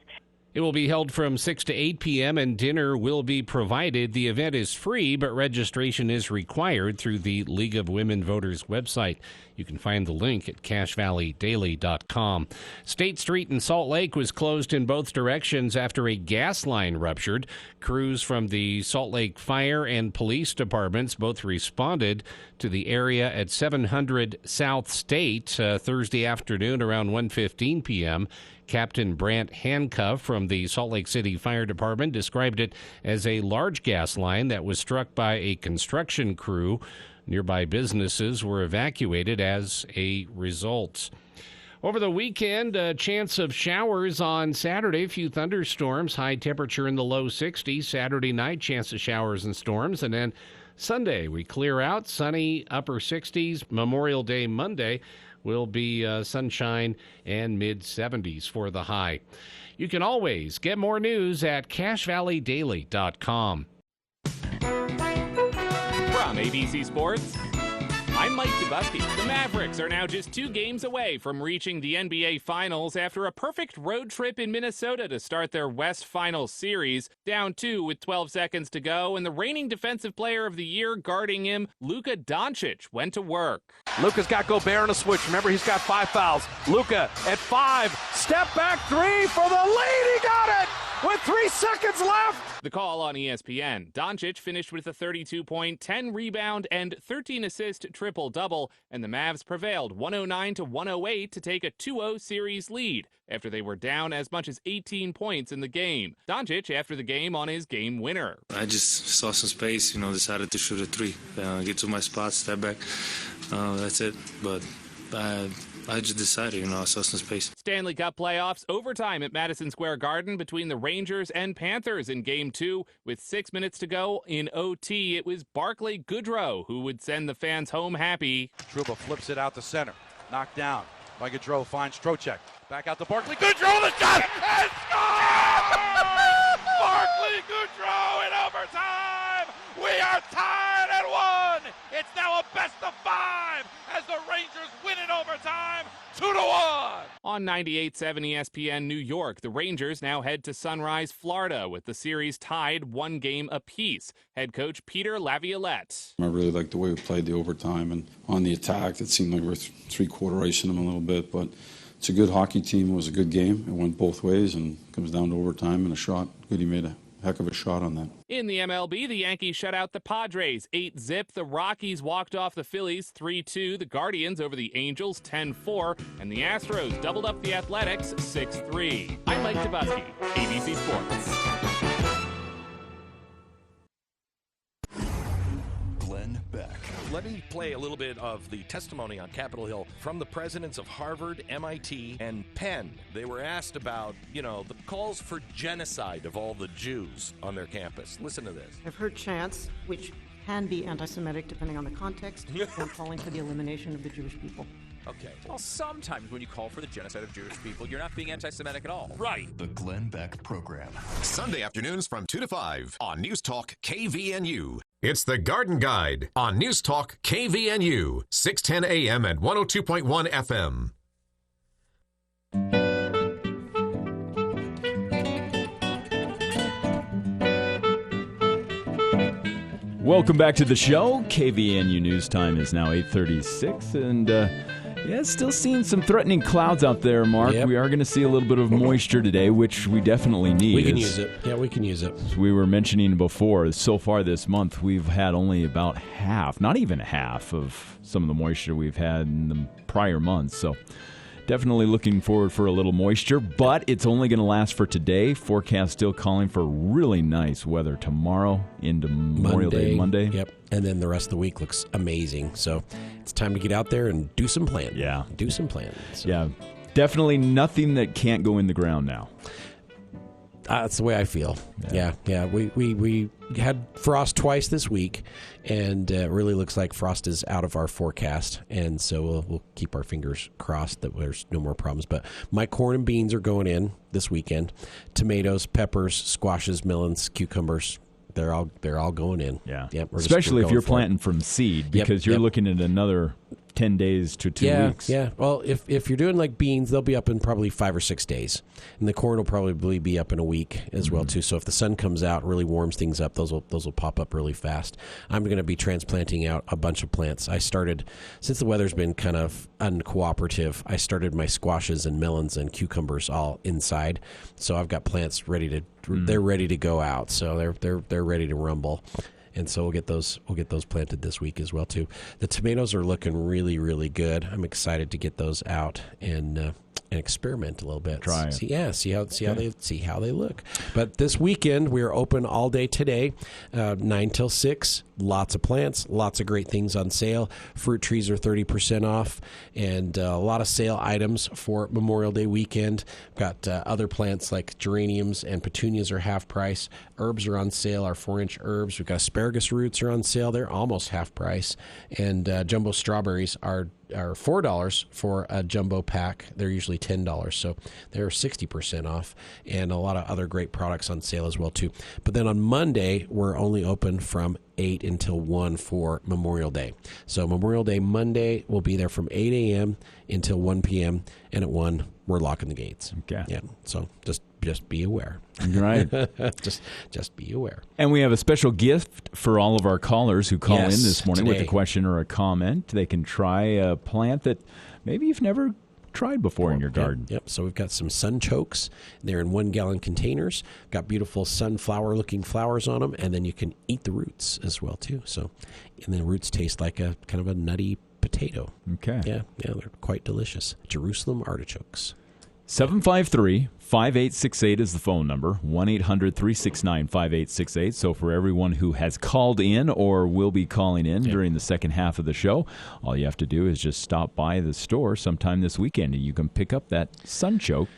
It will be held from 6 to 8 p.m. and dinner will be provided. The event is free, but registration is required through the League of Women Voters website. You can find the link at cachevalleydaily.com. State Street in Salt Lake was closed in both directions after a gas line ruptured. Crews from the Salt Lake Fire and Police Departments both responded to the area at 700 South State Thursday afternoon around 1:15 p.m. Captain Brant Handcuff from the Salt Lake City Fire Department described it as a large gas line that was struck by a construction crew. Nearby businesses were evacuated as a result. Over the weekend, a chance of showers on Saturday, a few thunderstorms, high temperature in the low 60s. Saturday night, chance of showers and storms. And then Sunday, we clear out, sunny upper 60s. Memorial Day Monday will be sunshine and mid-70s for the high. You can always get more news at cachevalleydaily.com. From ABC Sports, I'm Mike DeBusky. The Mavericks are now just 2 games away from reaching the NBA Finals after a perfect road trip in Minnesota to start their West Finals series. Down 2 with 12 seconds to go, and the reigning Defensive Player of the Year guarding him, Luka Doncic, went to work. Luka's got Gobert on a switch. Remember, he's got 5 fouls. Luka at 5. Step back 3 for the lead. He got it with 3 seconds left. The call on ESPN. Doncic finished with a 32-point, 10-rebound, and 13-assist triple-double, and the Mavs prevailed 109-108 to take a 2-0 series lead after they were down as much as 18 points in the game. Doncic, after the game, on his game winner. I just saw some space, decided to shoot a 3. Get to my spot, step back. That's it. But I just decided, I saw some space. Stanley Cup playoffs overtime at Madison Square Garden between the Rangers and Panthers in Game 2. With 6 minutes to go in OT, it was Barclay Goodrow who would send the fans home happy. Trouba flips it out to center. Knocked down by Goodrow, finds Trocheck. Back out to Barclay. Goodrow, the shot! And score! Barclay Goodrow in overtime! We are tied at 1! It's now a best of 5 as the Rangers win in overtime, 2-1. On 98.7 ESPN New York, the Rangers now head to Sunrise, Florida, with the series tied 1 game apiece. Head coach Peter Laviolette. I really liked the way we played the overtime, and on the attack, it seemed like we were three-quarter icing them a little bit, but it's a good hockey team. It was a good game. It went both ways and comes down to overtime and a shot. Goody made a heck of a shot on that. In the MLB, the Yankees shut out the Padres 8-0. The Rockies walked off the Phillies 3-2. The Guardians over the Angels 10-4. And the Astros doubled up the Athletics 6-3. I'm Mike Dubusky, ABC Sports. Glenn Beck. Let me play a little bit of the testimony on Capitol Hill from the presidents of Harvard, MIT, and Penn. They were asked about, the calls for genocide of all the Jews on their campus. Listen to this. I've heard chants, which can be anti-Semitic depending on the context, them calling for the elimination of the Jewish people. Okay. Well, sometimes when you call for the genocide of Jewish people, you're not being anti-Semitic at all. Right. The Glenn Beck Program. Sunday afternoons from 2 to 5 on News Talk KVNU. It's the Garden Guide on News Talk KVNU, 610 AM and 102.1 FM. Welcome back to the show. KVNU News Time is now 8:36, and still seeing some threatening clouds out there, Mark. Yep. We are going to see a little bit of moisture today, which we definitely need. We can use it. Yeah, we can use it. As we were mentioning before, so far this month, we've had only about half, not even half, of some of the moisture we've had in the prior months. So definitely looking forward for a little moisture, but it's only going to last for today. Forecast still calling for really nice weather tomorrow into Memorial Day Monday. Yep. And then the rest of the week looks amazing. So it's time to get out there and do some planting. Yeah. Do some planting. So. Yeah. Definitely nothing that can't go in the ground now. That's the way I feel. Yeah. We had frost twice this week, and it really looks like frost is out of our forecast. And so we'll keep our fingers crossed that there's no more problems. But my corn and beans are going in this weekend. Tomatoes, peppers, squashes, melons, cucumbers. They're all going in. Yeah. Yep, especially if you're planting from seed, because you're looking at another 10 days to 2 weeks. Yeah. Well, if you're doing like beans, they'll be up in probably 5 or 6 days. And the corn will probably be up in a week as well, too. So if the sun comes out, really warms things up, those will pop up really fast. I'm going to be transplanting out a bunch of plants. I started, since the weather's been kind of uncooperative, I started my squashes and melons and cucumbers all inside. So I've got plants they're ready to go out. So they're ready to rumble. And so we'll get those planted this week as well too. The tomatoes are looking really, really good. I'm excited to get those out and experiment a little bit. Try it. See how they look. But this weekend we are open all day today, 9 till 6. Lots of plants, lots of great things on sale. Fruit trees are 30% off, and a lot of sale items for Memorial Day weekend. Got other plants like geraniums and petunias are half price. Herbs are on sale. Our 4-inch herbs. We've got asparagus roots are on sale. They're almost half price. And jumbo strawberries are $4 for a jumbo pack. They're usually $10, so they're 60% off, and a lot of other great products on sale as well too. But then on Monday, we're only open from 8 until 1 for Memorial Day. So Memorial Day Monday, we'll be there from 8 a.m. until 1 p.m., and at 1, we're locking the gates. Okay. Yeah, so just be aware. Right. just be aware. And we have a special gift for all of our callers who call in this morning with a question or a comment. They can try a plant that maybe you've never tried before in your garden. Yep. So we've got some sunchokes. They're in 1-gallon containers. Got beautiful sunflower-looking flowers on them, and then you can eat the roots as well too. So, and the roots taste like a kind of a nutty potato. Okay. Yeah, they're quite delicious. Jerusalem artichokes. 753-5868 is the phone number, 1-800-369-5868. So for everyone who has called in or will be calling in during the second half of the show, all you have to do is just stop by the store sometime this weekend, and you can pick up that sunchoke,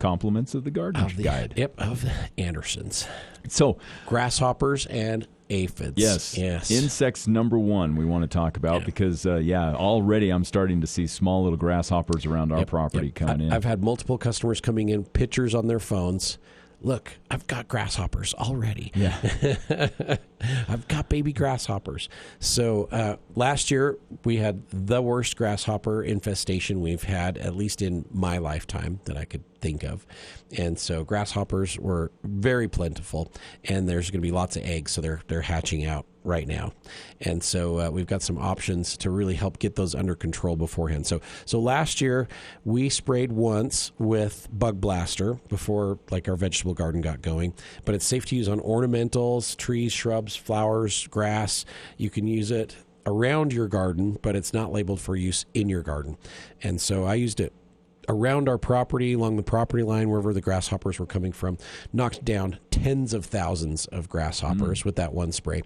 compliments of the Garden Guide. Yep, of the Andersons. So grasshoppers and aphids. Yes. Insects number one we want to talk about because, already I'm starting to see small little grasshoppers around our property coming in. I've had multiple customers coming in, pictures on their phones. Look, I've got grasshoppers already. Yeah. I've got baby grasshoppers. So last year we had the worst grasshopper infestation we've had, at least in my lifetime that I could think of. And so grasshoppers were very plentiful, and there's going to be lots of eggs, so they're hatching out right now. And so we've got some options to really help get those under control beforehand. So last year we sprayed once with Bug Blaster before like our vegetable garden got going, but it's safe to use on ornamentals, trees, shrubs, flowers, grass. You can use it around your garden, but it's not labeled for use in your garden. And so I used it around our property, along the property line, wherever the grasshoppers were coming from, knocked down tens of thousands of grasshoppers with that one spray.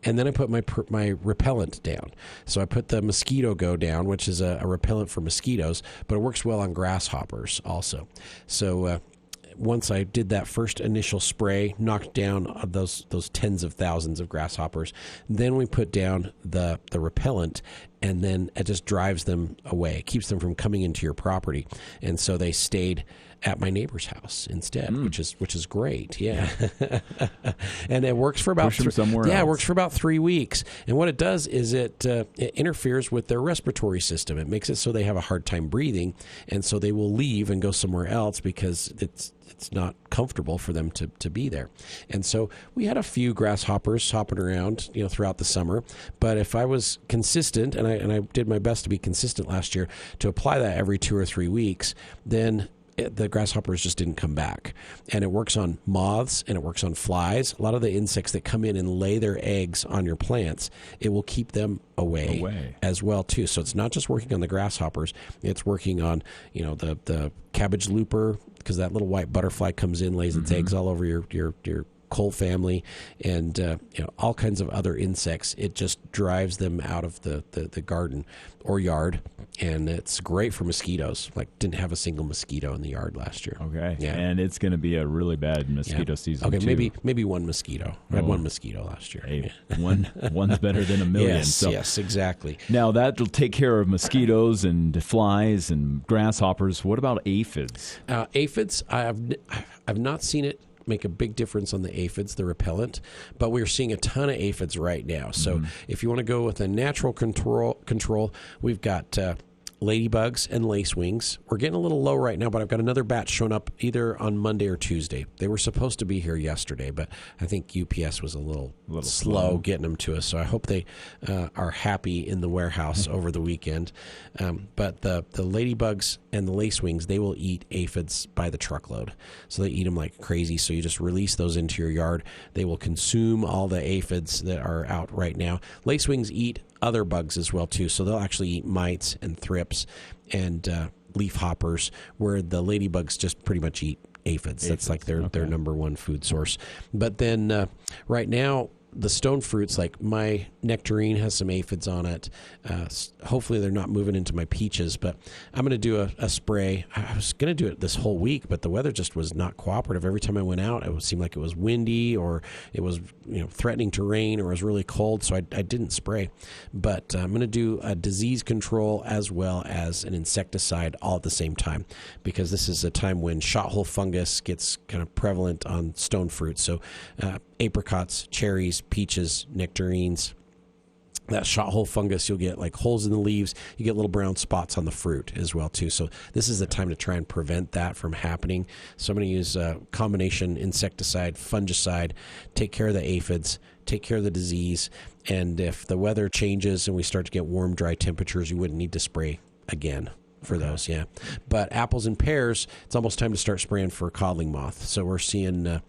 And then I put my repellent down. So I put the Mosquito Go down, which is a repellent for mosquitoes, but it works well on grasshoppers also. So once I did that first initial spray, knocked down those tens of thousands of grasshoppers, then we put down the repellent, and then it just drives them away. It keeps them from coming into your property. And so they stayed at my neighbor's house instead, which is great. Yeah. And it works for about it works for about 3 weeks. And what it does is it interferes with their respiratory system. It makes it so they have a hard time breathing, and so they will leave and go somewhere else because it's not comfortable for them to be there. And so we had a few grasshoppers hopping around, throughout the summer. But if I was consistent, and I did my best to be consistent last year, to apply that every 2 or 3 weeks, then the grasshoppers just didn't come back. And it works on moths and it works on flies. A lot of the insects that come in and lay their eggs on your plants, it will keep them away as well too. So it's not just working on the grasshoppers, it's working on, the cabbage looper, because that little white butterfly comes in, lays its eggs all over your coal family, and all kinds of other insects. It just drives them out of the garden or yard, and it's great for mosquitoes. Like, didn't have a single mosquito in the yard last year. Okay. Yeah. And it's going to be a really bad mosquito season. Okay, too. maybe one mosquito. I had one mosquito last year. Hey, one's better than a million. Yes, exactly. Now that'll take care of mosquitoes and flies and grasshoppers. What about aphids? Aphids, I've not seen it make a big difference on the aphids, the repellent, but we're seeing a ton of aphids right now. So if you want to go with a natural control, we've got ladybugs and lacewings. We're getting a little low right now, but I've got another batch showing up either on Monday or Tuesday. They were supposed to be here yesterday, but I think UPS was a little slow getting them to us. So I hope they are happy in the warehouse over the weekend. But the ladybugs and the lacewings, they will eat aphids by the truckload. So they eat them like crazy. So you just release those into your yard. They will consume all the aphids that are out right now. Lacewings eat other bugs as well too, so they'll actually eat mites and thrips and leaf hoppers, where the ladybugs just pretty much eat aphids. That's like their number one food source. But then right now, the stone fruits, like my nectarine has some aphids on it. Hopefully they're not moving into my peaches, but I'm going to do a spray. I was going to do it this whole week, but the weather just was not cooperative. Every time I went out, it seemed like it was windy, or it was threatening to rain, or it was really cold, so I didn't spray. But I'm going to do a disease control as well as an insecticide all at the same time, because this is a time when shot hole fungus gets kind of prevalent on stone fruits. So apricots, cherries, peaches, nectarines. That shot hole fungus, you'll get like holes in the leaves. You get little brown spots on the fruit as well too. So this is the time to try and prevent that from happening. So I'm going to use a combination insecticide, fungicide, take care of the aphids, take care of the disease. And if the weather changes and we start to get warm, dry temperatures, you wouldn't need to spray again for those, yeah. But apples and pears, it's almost time to start spraying for codling moth. So we're seeing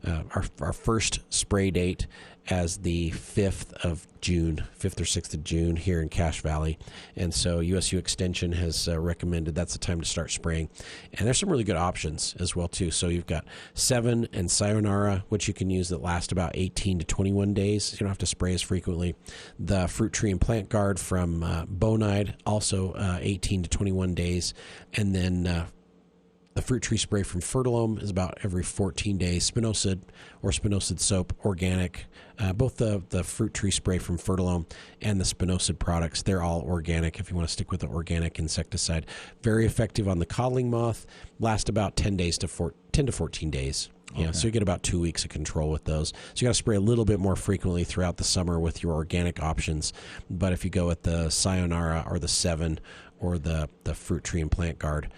our first spray date as the 5th of June, 5th or 6th of June here in Cache Valley. And so USU Extension has recommended that's the time to start spraying. And there's some really good options as well, too. So you've got 7 and Sayonara, which you can use that last about 18 to 21 days. You don't have to spray as frequently. The Fruit Tree and Plant Guard from Bonide, also 18 to 21 days. And then the fruit tree spray from Fertilome is about every 14 days. Spinosad or Spinosad soap, organic. Both the fruit tree spray from Fertilome and the Spinosad products, they're all organic if you want to stick with the organic insecticide. Very effective on the codling moth. Last about 10 to 14 days Yeah, so you get about 2 weeks of control with those. So you got to spray a little bit more frequently throughout the summer with your organic options. But if you go with the Sayonara or the 7 or the Fruit Tree and Plant Guard,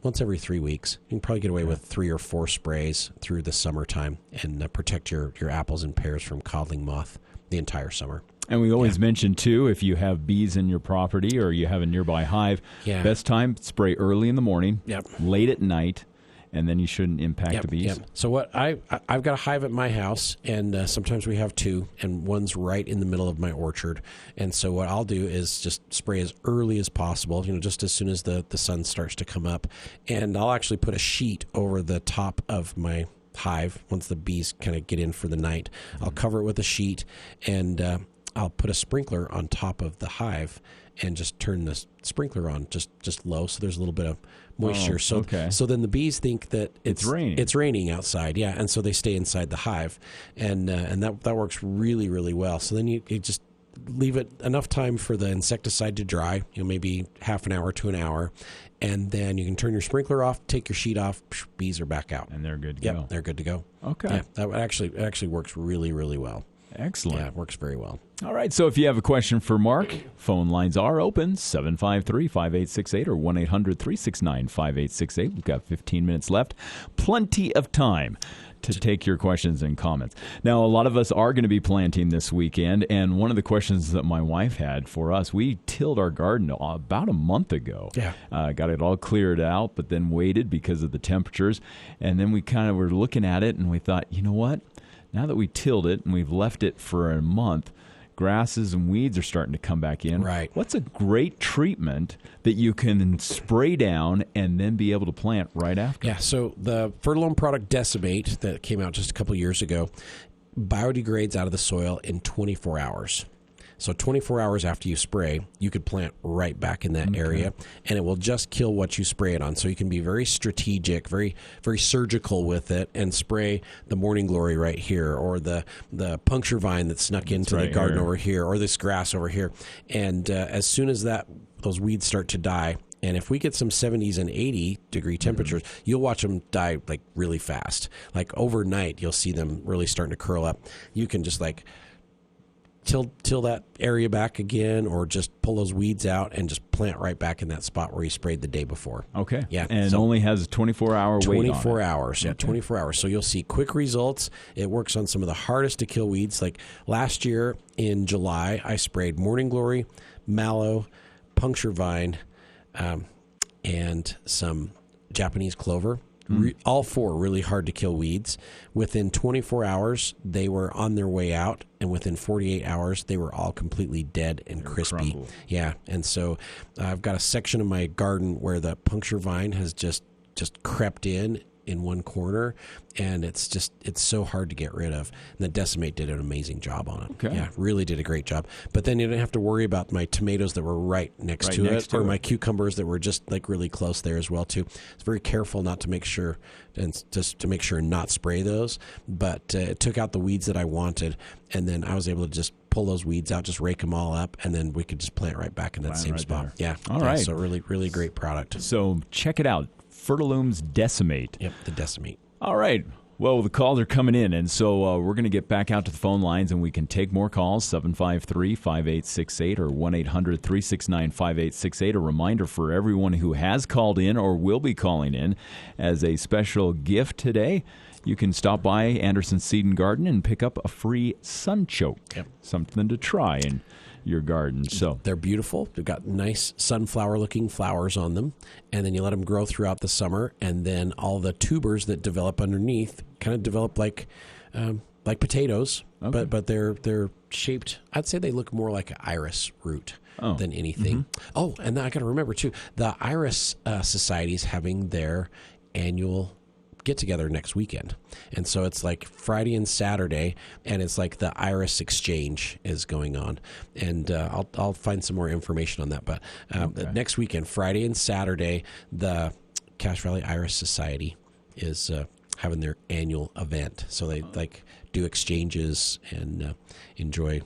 once every 3 weeks, you can probably get away with 3 or 4 sprays through the summertime and protect your apples and pears from codling moth the entire summer. And we always mention, too, if you have bees in your property or you have a nearby hive, best time, spray early in the morning, late at night, and then you shouldn't impact the bees. Yep. So what I've got a hive at my house, and sometimes we have 2, and one's right in the middle of my orchard. And so what I'll do is just spray as early as possible, just as soon as the sun starts to come up. And I'll actually put a sheet over the top of my hive once the bees kind of get in for the night. I'll cover it with a sheet, and I'll put a sprinkler on top of the hive and just turn the sprinkler on just low, so there's a little bit of moisture. So then the bees think that it's raining. It's raining outside, and so they stay inside the hive, and that works really, really well. So then you just leave it enough time for the insecticide to dry, maybe half an hour to an hour, and then you can turn your sprinkler off, take your sheet off, bees are back out, and they're good to go. They're good to go. Okay, yeah, that actually works really, really well. Excellent. Yeah, it works very well. All right, so if you have a question for Mark, phone lines are open, 753-5868 or 1-800-369-5868. We've got 15 minutes left. Plenty of time to take your questions and comments. Now, a lot of us are going to be planting this weekend, and one of the questions that my wife had for us, we tilled our garden about a month ago. Yeah. Got it all cleared out, but then waited because of the temperatures, and then we kind of were looking at it, and we thought, you know what? Now that we tilled it and we've left it for a month, grasses and weeds are starting to come back in. Right. What's a great treatment that you can spray down and then be able to plant right after? Yeah, so the Fertilome product Decimate that came out just a couple years ago biodegrades out of the soil in 24 hours. So 24 hours after you spray, you could plant right back in that area, and it will just kill what you spray it on. So you can be very strategic, very, very surgical with it, and spray the morning glory right here, or the puncture vine that snuck into the garden over here, or this grass over here. And as soon as those weeds start to die, and if we get some 70s and 80 degree temperatures, you'll watch them die like really fast. Like overnight, you'll see them really starting to curl up. You can just till that area back again, or just pull those weeds out and just plant right back in that spot where you sprayed the day before. Okay. Yeah. And only has a 24-hour wait on it. 24 hours. Yeah, 24 hours. So you'll see quick results. It works on some of the hardest to kill weeds. Like last year in July, I sprayed morning glory, mallow, puncture vine, and some Japanese clover. All 4 really hard to kill weeds. Within 24 hours, they were on their way out, and within 48 hours, they were all completely dead and crispy. Crumbled. Yeah, and so I've got a section of my garden where the puncture vine has just crept in one corner, and it's so hard to get rid of. And the Decimate did an amazing job on it. Okay. Yeah, really did a great job. But then you didn't have to worry about my tomatoes that were right next to it, or my cucumbers that were just like really close there as well too. It's very careful not to make sure, and just to make sure not spray those. But it took out the weeds that I wanted, and then I was able to just pull those weeds out, just rake them all up, and then we could just plant right back in that same spot. There. Yeah. All right. So really, really great product. So check it out. Fertilome's Decimate. Yep, the Decimate. All right. Well, the calls are coming in, and so we're going to get back out to the phone lines, and we can take more calls, 753-5868 or 1-800-369-5868. A reminder for everyone who has called in or will be calling in as a special gift today, you can stop by Anderson Seed and Garden and pick up a free sunchoke, something to try in your garden. So they're beautiful. They've got nice sunflower-looking flowers on them, and then you let them grow throughout the summer, and then all the tubers that develop underneath kind of develop like potatoes, but they're shaped. I'd say they look more like an iris root than anything. Oh, and then I got to remember too, the Iris Society is having their annual get-together next weekend, and so it's like Friday and Saturday, and it's like the Iris Exchange is going on, and I'll find some more information on that. But next weekend, Friday and Saturday, the Cache Valley Iris Society is having their annual event, so they do exchanges and enjoy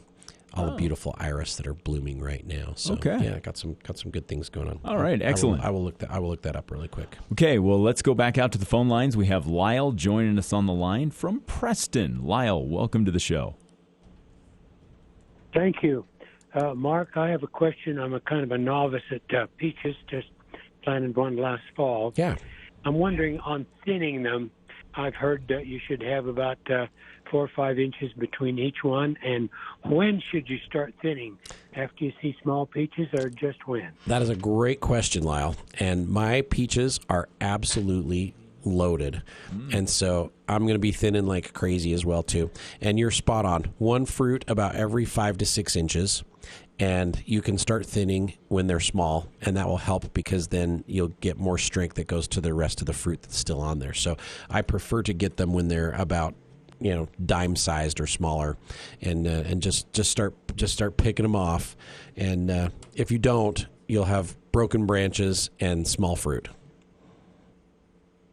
all the beautiful iris that are blooming right now. So yeah, got some good things going on. All right, excellent. I will look that up really quick. Okay, well, let's go back out to the phone lines. We have Lyle joining us on the line from Preston. Lyle, welcome to the show. Thank you. Mark, I have a question. I'm a kind of a novice at peaches, just planted one last fall. Yeah. I'm wondering on thinning them, I've heard that you should have about 4 or 5 inches between each one. And when should you start thinning? After you see small peaches or just when? That is a great question, Lyle. And my peaches are absolutely loaded. And so I'm going to be thinning like crazy as well, too. And you're spot on. One fruit about every 5 to 6 inches. And you can start thinning when they're small, and that will help because then you'll get more strength that goes to the rest of the fruit that's still on there. So I prefer to get them when they're about, dime sized or smaller, and just start picking them off. And if you don't, you'll have broken branches and small fruit.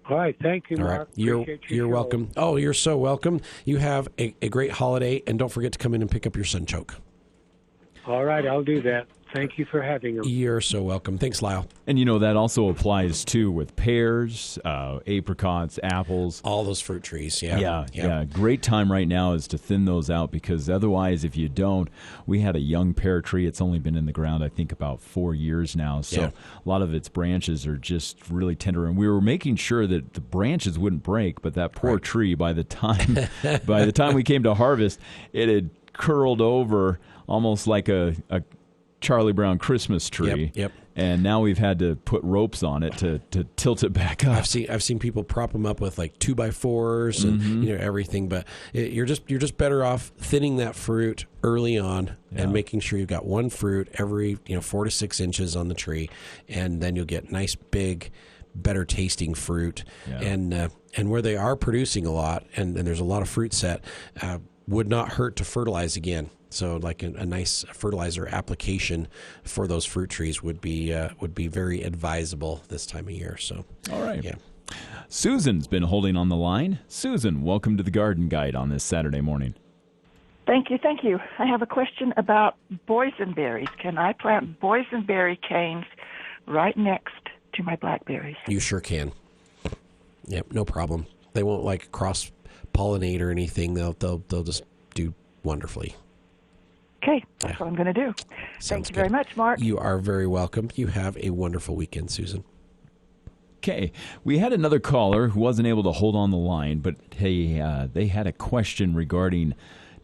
All right, thank you, Mark. All right. You're welcome. Oh, you're so welcome. You have a great holiday, and don't forget to come in and pick up your sunchoke. All right, I'll do that. Thank you for having them. You're so welcome. Thanks, Lyle. And, that also applies, too, with pears, apricots, apples. All those fruit trees, yeah. Yeah. Great time right now is to thin those out because otherwise, if you don't, we had a young pear tree. It's only been in the ground, I think, about 4 years now. So a lot of its branches are just really tender. And we were making sure that the branches wouldn't break, but that poor tree, by the time we came to harvest, it had curled over almost like a Charlie Brown Christmas tree. Yep. And now we've had to put ropes on it to tilt it back up. I've seen people prop them up with like 2x4s and everything, but you're just better off thinning that fruit early on and making sure you've got one fruit every 4 to 6 inches on the tree, and then you'll get nice big, better tasting fruit. And where they are producing a lot and there's a lot of fruit set, would not hurt to fertilize again. So like a nice fertilizer application for those fruit trees would be very advisable this time of year. So all right. Yeah. Susan's been holding on the line. Susan, welcome to the Garden Guide on this Saturday morning. Thank you. I have a question about boysenberries. Can I plant boysenberry canes right next to my blackberries? You sure can. Yep, no problem. They won't cross pollinate or anything. They'll just do wonderfully. Okay, that's what I'm going to do. Thank you very much, Mark. You are very welcome. You have a wonderful weekend, Susan. Okay, we had another caller who wasn't able to hold on the line, but they had a question regarding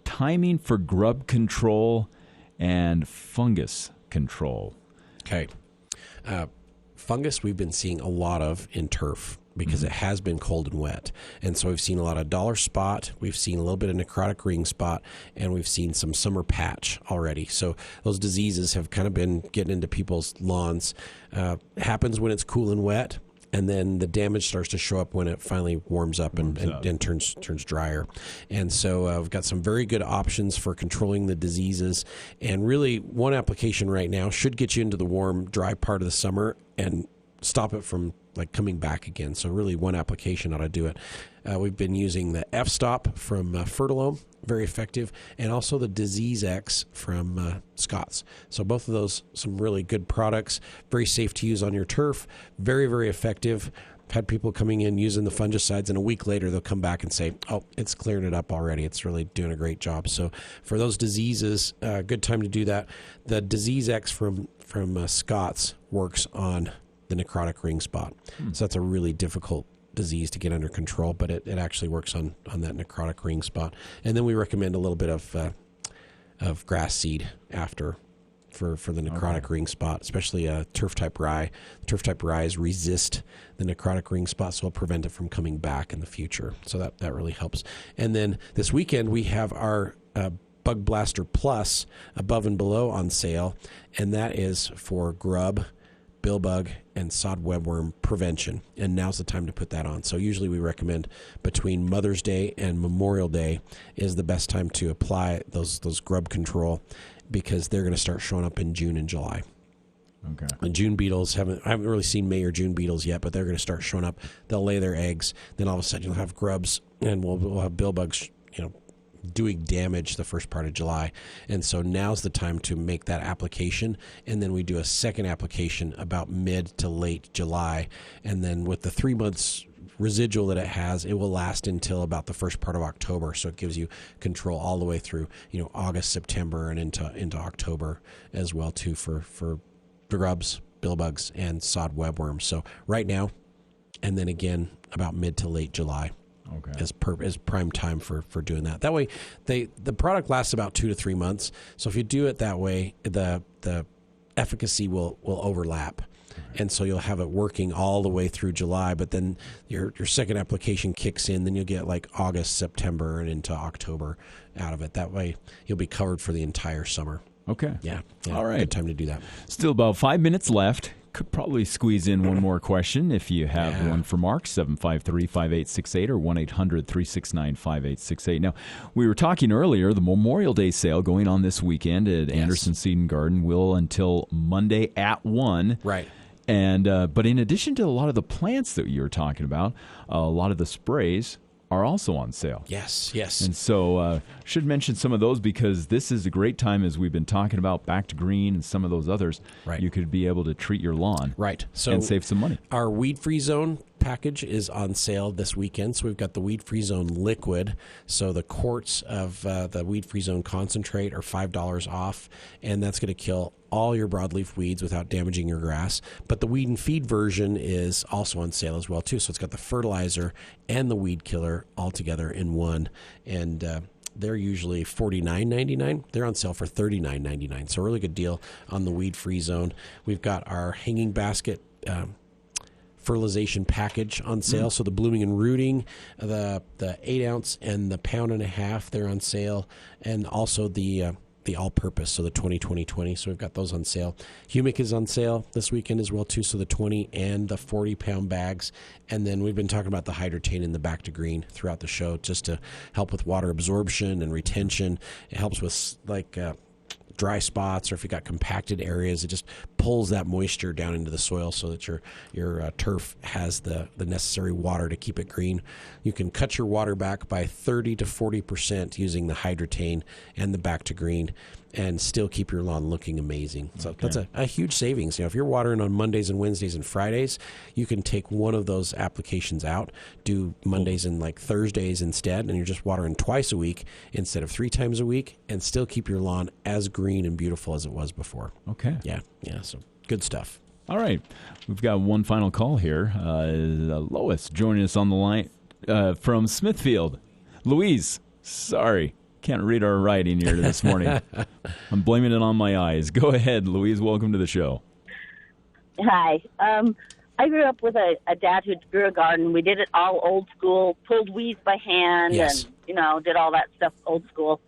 timing for grub control and fungus control. Okay. Fungus we've been seeing a lot of in turf because it has been cold and wet. And so we've seen a lot of dollar spot, we've seen a little bit of necrotic ring spot, and we've seen some summer patch already. So those diseases have kind of been getting into people's lawns. Happens when it's cool and wet, and then the damage starts to show up when it finally warms up and turns drier. And so we've got some very good options for controlling the diseases. And really, one application right now should get you into the warm, dry part of the summer and stop it from coming back again. So really one application ought to do it. We've been using the F-Stop from Fertilome, very effective, and also the Disease X from Scott's. So both of those, some really good products, very safe to use on your turf, very, very effective. I've had people coming in using the fungicides, and a week later they'll come back and say, oh, it's cleared it up already. It's really doing a great job. So for those diseases, good time to do that. The Disease X from Scott's works on the necrotic ring spot. So that's a really difficult disease to get under control, but it actually works on that necrotic ring spot. And then we recommend a little bit of grass seed after for the necrotic ring spot, especially turf type rye. Turf type ryes resist the necrotic ring spot, so it'll prevent it from coming back in the future. So that really helps. And then this weekend we have our Bug Blaster Plus above and below on sale, and that is for grub, billbug, and sod webworm prevention, and now's the time to put that on. So usually we recommend between Mother's Day and Memorial Day is the best time to apply those grub control, because they're going to start showing up in June and July. Okay. And June beetles, I haven't really seen May or June beetles yet, but they're going to start showing up. They'll lay their eggs, then all of a sudden you'll have grubs, and we'll have billbugs, doing damage the first part of July. And so now's the time to make that application. And then we do a second application about mid to late July. And then with the 3 months residual that it has, it will last until about the first part of October. So it gives you control all the way through, August, September, and into October as well too for grubs, billbugs, and sod webworms. So right now, and then again about mid to late July. Okay. Is prime time for doing that. That way, the product lasts about 2 to 3 months. So if you do it that way, the efficacy will overlap. And so you'll have it working all the way through July, but then your second application kicks in, then you'll get like August, September, and into October out of it. That way you'll be covered for the entire summer. Okay. Yeah. All right. Good time to do that. Still about 5 minutes left. Could probably squeeze in one more question if you have one for Mark, 753-5868 or 1-800-369-5868. Now, we were talking earlier, the Memorial Day sale going on this weekend at Anderson Seed and Garden will until Monday at 1. Right. And but in addition to a lot of the plants that you were talking about, a lot of the sprays are also on sale. Yes. And so should mention some of those because this is a great time, as we've been talking about, Back to Green and some of those others. Right. You could be able to treat your lawn and save some money. Our Weed Free Zone package is on sale this weekend. So we've got the Weed Free Zone liquid. So the quarts of the Weed Free Zone concentrate are $5 off, and that's going to kill all your broadleaf weeds without damaging your grass. But the weed and feed version is also on sale as well too. So it's got the fertilizer and the weed killer all together in one, and they're usually $49.99. They're on sale for $39.99. So a really good deal on the Weed Free Zone. We've got our hanging basket fertilization package on sale. So the blooming and rooting, the 8 ounce and the 1.5 pounds, they're on sale, and also the all-purpose, so the 20-20-20. So we've got those on sale. Humic is on sale this weekend as well too. So the 20 and the 40-pound bags, and then we've been talking about the Hydrotain and the Back to Green throughout the show, just to help with water absorption and retention. It helps with dry spots, or if you got compacted areas, it just pulls that moisture down into the soil so that your turf has the necessary water to keep it green. You can cut your water back by 30 to 40% using the Hydrotain and the Back to Green, and still keep your lawn looking amazing. So that's a huge savings. If you're watering on Mondays and Wednesdays and Fridays, you can take one of those applications out, do Mondays and Thursdays instead, and you're just watering twice a week instead of 3 times a week, and still keep your lawn as green and beautiful as it was before. Okay. Yeah, so good stuff. All right. We've got one final call here. Lois joining us on the line from Smithfield. Louise, sorry. Can't read our writing here this morning. I'm blaming it on my eyes. Go ahead, Louise. Welcome to the show. Hi. I grew up with a dad who grew a garden. We did it all old school, pulled weeds by hand, and did all that stuff old school.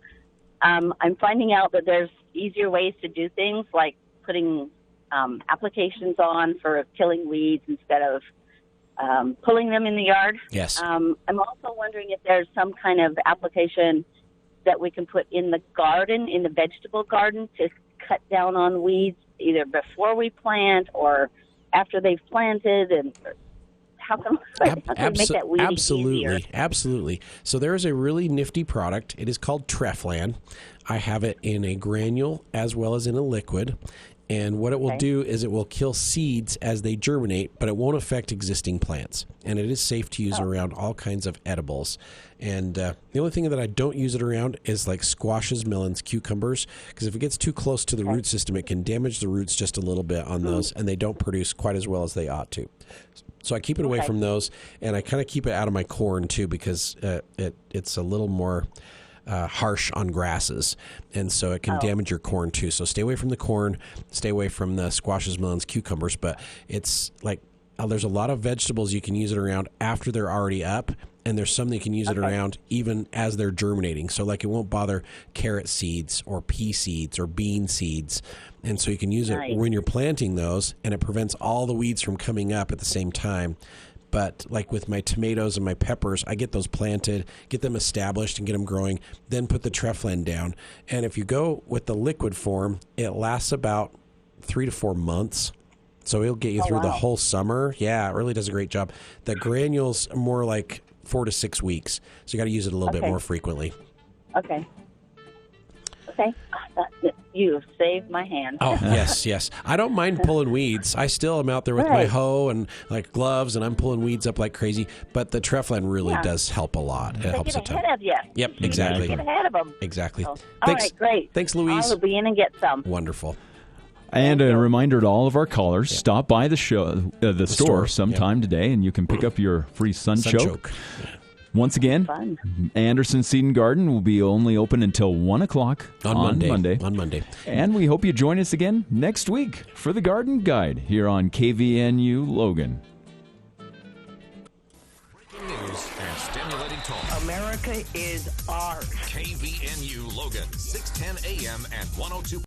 I'm finding out that there's easier ways to do things, like putting applications on for killing weeds instead of pulling them in the yard. Yes. I'm also wondering if there's some kind of application that we can put in the garden, in the vegetable garden, to cut down on weeds either before we plant or after they've planted, and how can we make that weed easier? Absolutely. So there is a really nifty product. It is called Treflan. I have it in a granule as well as in a liquid. And what it will do is it will kill seeds as they germinate, but it won't affect existing plants. And it is safe to use around all kinds of edibles. And the only thing that I don't use it around is like squashes, melons, cucumbers, because if it gets too close to the root system, it can damage the roots just a little bit on those, and they don't produce quite as well as they ought to. So I keep it away from those, and I kind of keep it out of my corn too, because it's a little more harsh on grasses, and so it can damage your corn too. So stay away from the corn, stay away from the squashes, melons, cucumbers. But it's like there's a lot of vegetables you can use it around after they're already up, and there's some that you can use it around even as they're germinating. So like it won't bother carrot seeds or pea seeds or bean seeds, and so you can use it when you're planting those, and it prevents all the weeds from coming up at the same time. But like with my tomatoes and my peppers, I get those planted, get them established and get them growing, then put the Treflan down. And if you go with the liquid form, it lasts about 3 to 4 months. So it'll get you through the whole summer. Yeah, it really does a great job. The granules are more like 4 to 6 weeks. So you got to use it a little bit more frequently. Okay. Okay. You saved my hand. Oh, yes. I don't mind pulling weeds. I still am out there with my hoe and like gloves, and I'm pulling weeds up like crazy. But the Treflan really does help a lot. It helps get a ton. ahead of you. Yep, exactly. Get ahead of them. Exactly. So, Thanks. All right, great. Thanks, Louise. I will be in and get some. Wonderful. And a reminder to all of our callers, stop by the store sometime today, and you can pick up your free sun choke. Once again, Anderson Seed and Garden will be only open until 1 o'clock on Monday. On Monday. And we hope you join us again next week for the Garden Guide here on KVNU Logan. Breaking news and stimulating talk. America is ours. KVNU Logan, 610 AM and 102.